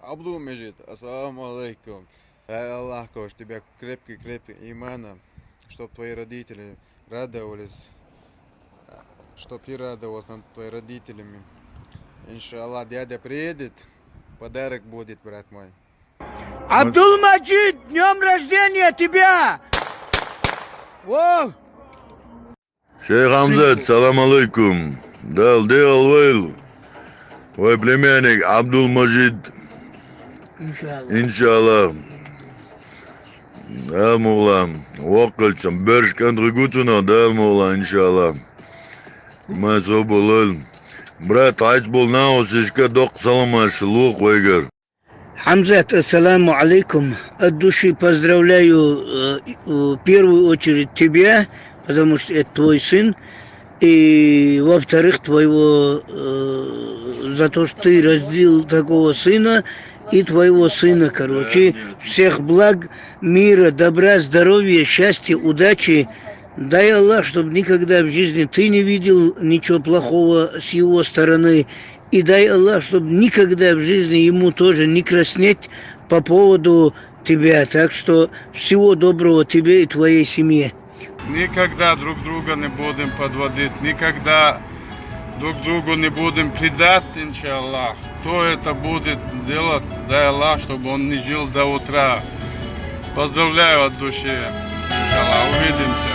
Абдул-Меджид, ассаламу алейкум. Дай Аллах, кош, тебя крепкий имана, чтоб твои родители радовались, чтоб ты радовался над твоими родителями. Иншаллах, дядя приедет, подарок будет, брат мой. Абдул-Маджид, днем рождения тебя! Воу! Шейх Хамзат, салам алейкум. Дал Вейл. Твой племянник Абдул-Маджид. Иншаллах. Дал Мула. Вокальцам. Берш контригутуна. Дал Мула, иншаллах. Май соболал. Брат, айц был на осишка док саламаш лук вайгар. Хамзат, ассаламу алейкум. От души поздравляю в первую очередь тебя, потому что это твой сын. И во-вторых, твоего, за то, что ты родил такого сына, и твоего сына, короче. Всех благ, мира, добра, здоровья, счастья, удачи. Дай Аллах, чтобы никогда в жизни ты не видел ничего плохого с его стороны. И дай Аллах, чтобы никогда в жизни ему тоже не краснеть по поводу тебя. Так что всего доброго тебе и твоей семье. Никогда друг друга не будем подводить, никогда друг другу не будем предать, иншаллах. Кто это будет делать, дай Аллах, чтобы он не жил до утра. Поздравляю от души, иншаллах, увидимся.